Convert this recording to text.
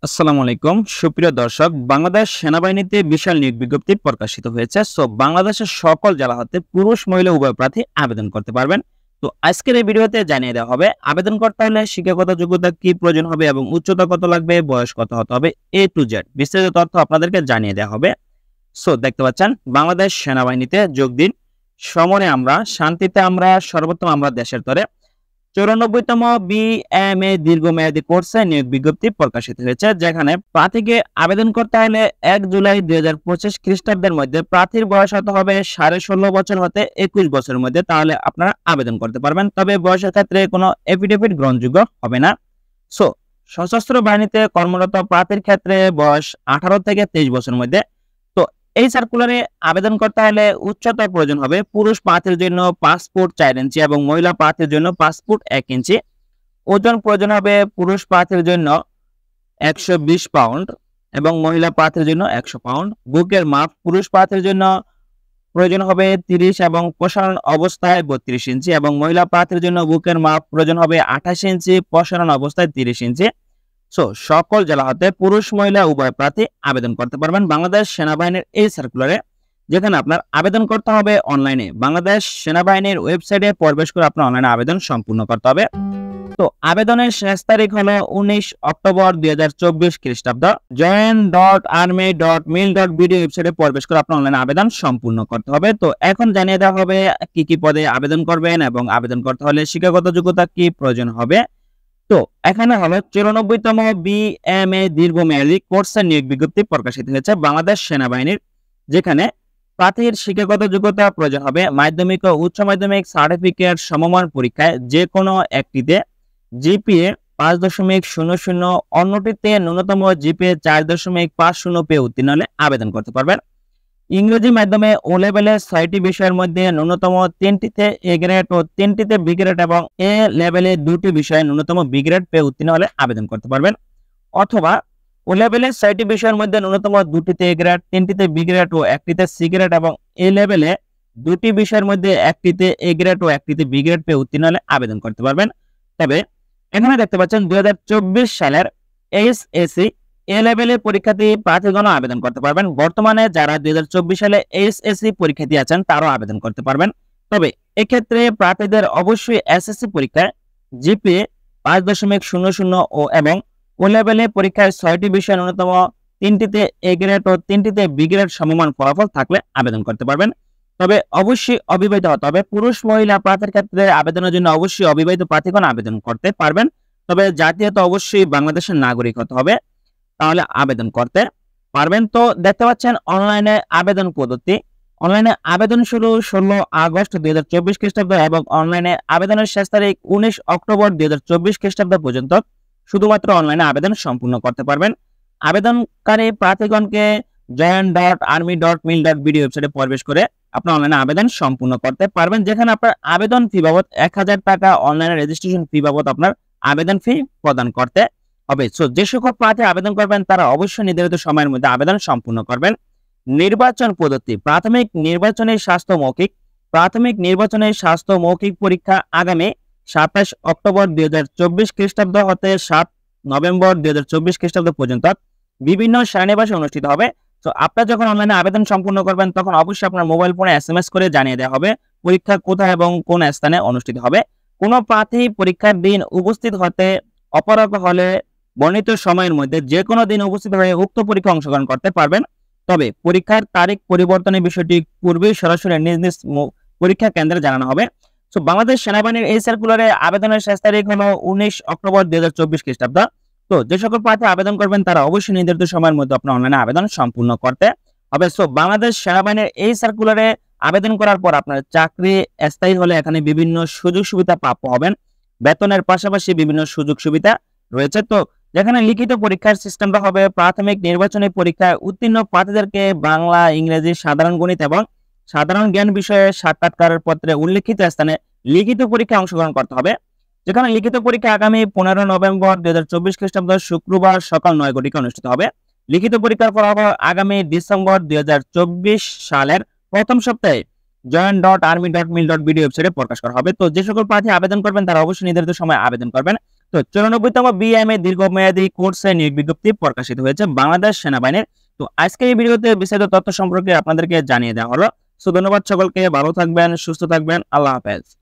আসসালামু আলাইকুম সুপ্রিয় দর্শক, বাংলাদেশ সেনাবাহিনীতে বিশাল নিয়োগ বিজ্ঞপ্তি প্রকাশিত হয়েছে। বাংলাদেশের সকল জেলা হতে পুরুষ মহিলা উভয় প্রার্থী আবেদন করতে পারবেন। তো আজকের এই ভিডিওতে জানিয়ে দেওয়া হবে আবেদন করতে হলে শিক্ষাগত যোগ্যতা কি প্রয়োজন হবে এবং উচ্চতা কত লাগবে, বয়স কত হতে হবে, A to Z বিস্তারিত তথ্য আপনাদেরকে জানিয়ে দেওয়া হবে। দেখতে পাচ্ছেন, বাংলাদেশ সেনাবাহিনীতে যোগ দিন, সমরে আমরা, শান্তিতে আমরা, সর্বোত্তম আমরা দেশের তরে 94তম বিএমএ দীর্ঘমেয়াদী কোর্সে নিয়োগ বিজ্ঞপ্তি প্রকাশিত হয়েছে, যেখানে প্রার্থীকে আবেদন করতে হলে 1 জুলাই 2025 খ্রিস্টাব্দের মধ্যে প্রার্থীর বয়স হতে হবে 16.5 বছর হতে 21 বছরের মধ্যে, তাহলে আপনারা আবেদন করতে পারবেন। তবে বয়সের ক্ষেত্রে কোনো এফিডেভিট গ্রহণযোগ্য হবে না। সো সশস্ত্র বাহিনীতে কর্মরত প্রার্থীর ক্ষেত্রে বয়স 18 থেকে 23 বছরের মধ্যে। তো এই সার্কুলারে আবেদন করতে হলে উচ্চতার প্রয়োজন হবে পুরুষ প্রার্থীর জন্য 5 ফুট 4 ইঞ্চি এবং মহিলা প্রার্থীর জন্য 5 ফুট 1 ইঞ্চি। ওজন প্রয়োজন হবে পুরুষ প্রার্থীর জন্য 120 পাউন্ড এবং মহিলা প্রার্থীর জন্য 100 পাউন্ড। বুকের মাপ পুরুষ প্রার্থীর জন্য প্রয়োজন হবে 30 এবং প্রসারণ অবস্থায় 32 ইঞ্চি এবং মহিলা প্রার্থীর জন্য বুকের মাপ প্রয়োজন হবে 28 ইঞ্চি, প্রসারণ অবস্থায় 30 ইঞ্চি। সকল জেলা হতে পুরুষ মহিলা উভয় প্রার্থী আবেদন করতে পারবেন বাংলাদেশ সেনাবাহিনীর এই সার্কুলারে, যেখানে আপনার আবেদন করতে হবে অনলাইনে। বাংলাদেশ সেনাবাহিনীর ওয়েবসাইটে প্রবেশ করে আপনার অনলাইনে আবেদন সম্পূর্ণ করতে হবে। তো আবেদনের শেষ তারিখ হলো 19 অক্টোবর 2024 খ্রিস্টাব্দ। join.army.mil.bd ওয়েবসাইটে প্রবেশ করে আপনার অনলাইনে আবেদন সম্পূর্ণ করতে হবে। তো এখন জানিয়ে দেওয়া হবে কি কি পদে আবেদন করবেন এবং আবেদন করতে হলে শিক্ষাগত যোগ্যতা কি প্রয়োজন হবে। তো এখানে হলো 94তম বিএমএ দীর্ঘমেয়াদী কোর্সের নিয়োগ বিজ্ঞপ্তি প্রকাশিত হয়েছে বাংলাদেশ সেনাবাহিনীর, যেখানে প্রার্থীর শিক্ষাগত যোগ্যতা প্রয়োজন হবে মাধ্যমিক ও উচ্চ মাধ্যমিক সার্টিফিকেট সমমান পরীক্ষায় যে কোনো একটিতে জিপিএ 5.00, অন্যটিতে ন্যূনতম জিপিএ 4.50 পেয়ে উত্তীর্ণ হলে আবেদন করতে পারবেন। ইংরেজি মাধ্যমে ও লেভেলে 6টি বিষয়ের মধ্যে ন্যূনতম 3টিতে এ গ্রেড ও 3টিতে বি গ্রেড এবং এ লেভেলে 2টি বিষয়ে ন্যূনতম বি গ্রেড পেয়ে উত্তীর্ণ হলে আবেদন করতে পারবেন। অথবা ও লেভেলে 6টি বিষয়ের মধ্যে ন্যূনতম 2টিতে এ গ্রেড, 3টিতে বি গ্রেড ও 1টিতে সি গ্রেড এবং এ লেভেলে 2টি বিষয়ের মধ্যে 1টিতে এ গ্রেড ও 1টিতে বি গ্রেড পেয়ে উত্তীর্ণ হলে আবেদন করতে পারবেন। তবে এখানে দেখতে পাচ্ছেন 2024 সালের এইচএসসি এ লেভেলের পরীক্ষার্থী প্রার্থীগণ আবেদন করতে পারবেন। বর্তমানে যারা 2024 সালে এইচএসসি পরীক্ষার্থী আছেন তারাও আবেদন করতে পারবেন। তবে এক্ষেত্রে প্রার্থীদের অবশ্যই এসএসসি পরীক্ষায় জিপিএ 5.00 ও এবং ও লেভেলে পরীক্ষায় 6টি বিষয়ে ন্যূনতম 3টিতে এ গ্রেড ও 3টিতে বি গ্রেড সমমান ফলাফল থাকলে আবেদন করতে পারবেন। তবে অবশ্যই অবিবাহিত হতে হবে। পুরুষ মহিলা প্রার্থীর ক্ষেত্রে আবেদনের জন্য অবশ্যই অবিবাহিত প্রার্থীগণ আবেদন করতে পারবেন। তবে জাতীয়তা অবশ্যই বাংলাদেশের নাগরিক হতে হবে, তাহলে আবেদন করতে পারবেন। তো দেখতে পাচ্ছেন অনলাইনে আবেদন পদ্ধতি। অনলাইনে আবেদন শুরু 16 আগস্ট 2024 খ্রিস্টাব্দ এবং অনলাইনে আবেদনের শেষ তারিখ 19 অক্টোবর 2024 খ্রিস্টাব্দ পর্যন্ত শুধুমাত্র অনলাইনে আবেদন সম্পূর্ণ করতে পারবেন। আবেদনকারী প্রার্থীগণকে join.army.mil.bd ওয়েবসাইটে প্রবেশ করে আপনার অনলাইনে আবেদন সম্পূর্ণ করতে পারবেন, যেখানে আপনার আবেদন ফি বাবদ 1000 টাকা, অনলাইনে রেজিস্ট্রেশন ফি বাবদ আপনার আবেদন ফি প্রদান করতে হবে। যে সকল প্রার্থী আবেদন করবেন তারা অবশ্যই নির্ধারিত সময়ের মধ্যে আবেদন সম্পূর্ণ করবেন। নির্বাচন পদ্ধতি। প্রাথমিক নির্বাচনের স্বাস্থ্য মৌখিক পরীক্ষা আগামী 27 অক্টোবর 2024 খ্রিস্টাব্দ হতে 7 নভেম্বর 2024 খ্রিস্টাব্দ পর্যন্ত বিভিন্ন শ্রেণীবাসে অনুষ্ঠিত হবে। আপনারা যখন অনলাইনে আবেদন সম্পূর্ণ করবেন তখন অবশ্যই আপনার মোবাইল ফোনে SMS করে জানিয়ে দেওয়া হবে পরীক্ষা কোথায় এবং কোন স্থানে অনুষ্ঠিত হবে। কোন প্রার্থী পরীক্ষার দিন উপস্থিত হতে অপারগ হলে বর্ণিত সময়ের মধ্যে যে কোনো দিন উপস্থিত হয়ে উক্ত পরীক্ষা অংশগ্রহণ করতে পারবেন। তবে পরীক্ষার তারিখ পরিবর্তনের বিষয়টি পূর্বেই সরাসরি নিজ নিজ পরীক্ষা কেন্দ্রে জানানো হবে। বাংলাদেশ সেনাবাহিনীর এই সার্কুলারে আবেদনের শেষ তারিখ হলো 19 অক্টোবর 2024 খ্রিস্টাব্দ। যে সকল প্রার্থী আবেদন করবেন তারা অবশ্যই নির্ধারিত সময়ের মধ্যে আপনার অনলাইনে আবেদন সম্পূর্ণ করতে হবে। বাংলাদেশ সেনাবাহিনীর এই সার্কুলারে আবেদন করার পর আপনার চাকরি স্থায়ী হলে এখানে বিভিন্ন সুযোগ সুবিধা প্রাপ্য হবেন। বেতনের পাশাপাশি বিভিন্ন সুযোগ সুবিধা রয়েছে। যেখানে লিখিত পরীক্ষার সিস্টেমটা হবে প্রাথমিক নির্বাচনী পরীক্ষায় উত্তীর্ণ প্রার্থীদেরকে বাংলা, ইংরেজি, সাধারণ গণিত এবং সাধারণ জ্ঞান বিষয়ে সাক্ষাৎকারের পত্রে উল্লেখিত স্থানে লিখিত পরীক্ষায় অংশগ্রহণ করতে হবে। যেখানে লিখিত পরীক্ষা আগামী 15 নভেম্বর 2024 খ্রিস্টাব্দ শুক্রবার সকাল 9 ঘটিকায় অনুষ্ঠিত হবে। লিখিত পরীক্ষার ফলাফল আগামী ডিসেম্বর 2024 সালের প্রথম সপ্তাহে join.army.mil.bd ওয়েবসাইটে প্রকাশ করা হবে। যে সকল প্রার্থী আবেদন করবেন তারা অবশ্যই নির্ধারিত সময় আবেদন করবেন। তো 94তম বিএমএ দীর্ঘমেয়াদী কোর্সে নিয়োগ বিজ্ঞপ্তি প্রকাশিত হয়েছে বাংলাদেশ সেনাবাহিনীর। তো আজকে এই ভিডিওতে বিস্তারিত তথ্য সম্পর্কে আপনাদেরকে জানিয়ে দেওয়া হলো। সো ধন্যবাদ সকলকে, ভালো থাকবেন, সুস্থ থাকবেন, আল্লাহ হাফেজ।